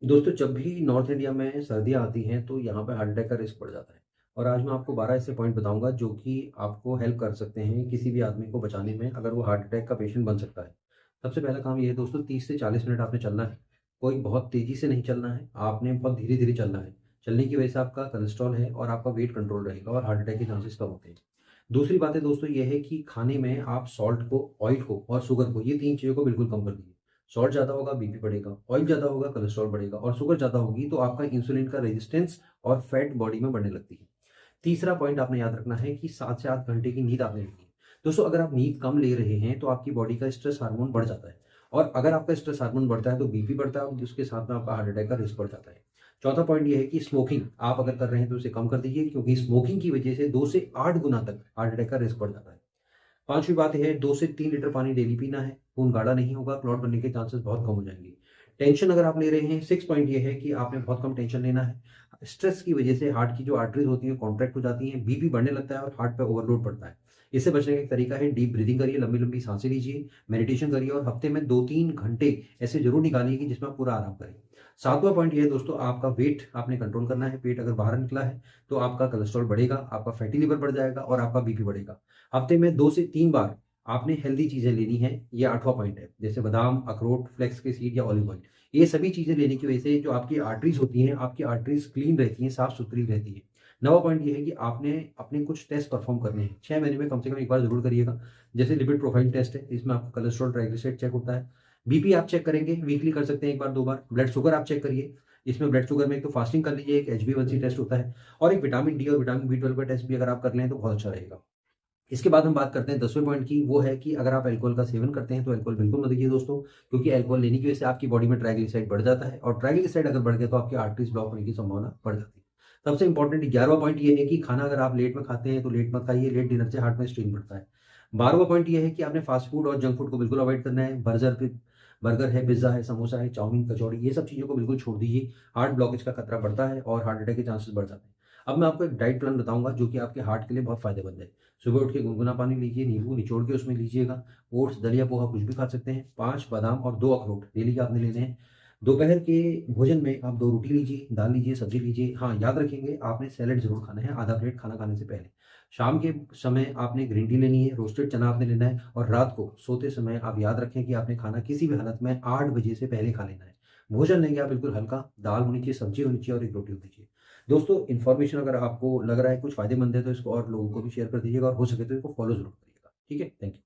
दोस्तों, जब भी नॉर्थ इंडिया में सर्दियाँ आती हैं, तो यहाँ पे हार्ट अटैक का रिस्क बढ़ जाता है। और आज मैं आपको 12 ऐसे पॉइंट बताऊँगा, जो कि आपको हेल्प कर सकते हैं किसी भी आदमी को बचाने में, अगर वो हार्ट अटैक का पेशेंट बन सकता है। सबसे पहला काम ये है दोस्तों, 30 से 40 मिनट आपने चलना है। कोई बहुत तेज़ी से नहीं चलना है, आपने बहुत धीरे-धीरे चलना है। चलने की वजह से आपका कोलेस्ट्रॉल है और आपका वेट कंट्रोल रहेगा और हार्ट अटैक के चांसेस कम होते हैं। दूसरी बात है दोस्तों, ये है कि खाने में आप सॉल्ट को, ऑयल को और शुगर को, ये 3 चीज़ों को बिल्कुल कम कर दीजिए। सॉल्ट ज़्यादा होगा, बीपी बढ़ेगा, ऑयल ज़्यादा होगा, कोलेस्ट्रॉल बढ़ेगा और शुगर ज़्यादा होगी तो आपका इंसुलिन का रेजिस्टेंस और फैट बॉडी में बढ़ने लगती है। तीसरा पॉइंट आपने याद रखना है कि 7 से 8 घंटे की नींद आपने लेनी है। दोस्तों, अगर आप नींद कम ले रहे हैं तो आपकी बॉडी का स्ट्रेस हार्मोन बढ़ जाता है और अगर आपका स्ट्रेस हार्मोन बढ़ता है तो बीपी बढ़ता है और उसके साथ में आपका हार्ट अटैक का रिस्क बढ़ जाता है। चौथा पॉइंट ये है कि स्मोकिंग आप अगर कर रहे हैं तो उसे कम कर दीजिए, क्योंकि स्मोकिंग की वजह से 2 से 8 गुना तक हार्ट अटैक का रिस्क बढ़ जाता है। पाँचवीं बात ये है, 2 से 3 लीटर पानी डेली पीना है, खून गाढ़ा नहीं होगा, क्लॉट बनने के चांसेस बहुत कम हो जाएँगे। टेंशन अगर आप ले रहे हैं, 6 पॉइंट ये है कि आपने बहुत कम टेंशन लेना है। स्ट्रेस की वजह से हार्ट की जो आर्टरीज़ होती हैं कॉन्ट्रैक्ट हो जाती हैं, बीपी बढ़ने लगता है और हार्ट पे ओवरलोड पड़ता है। इससे बचने का एक तरीका है, डीप ब्रीथिंग करिए, लंबी-लंबी साँसें लीजिए, मेडिटेशन करिए और हफ्ते में 2-3 घंटे ऐसे ज़रूर निकालिए कि जिसमें आप पूरा आराम करें। 7वां पॉइंट ये है दोस्तों, आपका वेट आपने कंट्रोल करना है। पेट अगर बाहर निकला है, तो आपका कोलेस्ट्रॉल बढ़ेगा, आपका फैटी लिवर बढ़ जाएगा और आपका बीपी बढ़ेगा। हफ्ते में 2 से 3 बार आपने हेल्दी चीज़ें लेनी हैं, ये 8वां पॉइंट है। जैसे बादाम, अखरोट, फ्लेक्स के सीड या ऑलिव ऑयल। ये सभी चीज़ें लेने की वजह से जो आपकी आर्टरीज़ होती हैं, आपकी आर्टरीज़ क्लीन रहती हैं, साफ-सुथरी रहती हैं। 9वां पॉइंट ये है कि आपने अपने कुछ टेस्ट परफ़ॉर्म करने हैं। 6 महीने में कम से कम 1 बार ज़रूर करिएगा। जैसे लिपिड प्रोफाइल टेस्ट है, इसमें आपका कोलेस्ट्रॉल, ट्राइग्लिसराइड चेक होता है। बीपी आप चेक करेंगे, वीकली कर सकते हैं 1 बार, 2 बार। ब्लड शुगर आप चेक करिए। इसमें ब्लड शुगर में एक तो फास्टिंग कर लीजिए, एक एचबी1सी टेस्ट होता है और एक विटामिन डी और विटामिन बी12 का टेस्ट भी अगर आप कर लें तो बहुत अच्छा रहेगा। इसके बाद हम बात करते हैं 10वें पॉइंट की, वो है कि अगर आप अल्कोहल का सेवन करते हैं तो अल्कोहल बिल्कुल मत लीजिए दोस्तों, क्योंकि अल्कोहल लेने की वजह से आपकी बॉडी में ट्राइग्लिसराइड बढ़ जाता है और ट्राइग्लिसराइड अगर बढ़ गया तो आपकी आर्टरीज ब्लॉक होने की संभावना बढ़ जाती है। सबसे इंपॉर्टेंट 11वां पॉइंट ये है कि खाना अगर आप लेट में खाते हैं तो लेट मत खाइए, लेट डिनर से हार्ट में स्ट्रेन बढ़ता है। 12वां पॉइंट ये है कि आपने फास्ट फूड और जंक फूड को बिल्कुल अवॉइड करना है। बर्गर है, पिज्ज़ा है, समोसा है, चाउमीन, कचौड़ी, ये सब चीज़ों को बिल्कुल छोड़ दीजिए। हार्ट ब्लॉकेज का खतरा बढ़ता है और हार्ट अटैक के चांसेस बढ़ जाते हैं। अब मैं आपको एक डाइट प्लान बताऊँगा जो कि आपके हार्ट के लिए बहुत फ़ायदेमंद है। सुबह उठ के गुनगुना पानी लीजिए, नींबू निचोड़ के उसमें लीजिएगा, ओट्स, दलिया, पोहा कुछ भी खा सकते हैं, 5 बादाम और 2 अखरोट डेली के आपने लेने हैं। दोपहर के भोजन में आप 2 रोटी लीजिए, दाल लीजिए, सब्ज़ी लीजिए। हाँ, याद रखेंगे आपने सैलेड ज़रूर खाना है, आधा प्लेट खाना खाने से पहले। शाम के समय आपने ग्रीन टी लेनी है, रोस्टेड चना आपने लेना है और रात को सोते समय आप याद रखें कि आपने खाना किसी भी हालत में 8 बजे से पहले खा लेना है। भोजन लेंगे आप बिल्कुल हल्का, दाल होनी चाहिए, सब्ज़ी होनी चाहिए और 1 रोटी होनी चाहिए। दोस्तों, इन्फॉर्मेशन अगर आपको लग रहा है कुछ फ़ायदेमंद है तो इसको और लोगों को भी शेयर कर दीजिएगा और हो सके तो इसको फ़ॉलो ज़रूर करिएगा। ठीक है? Thank you.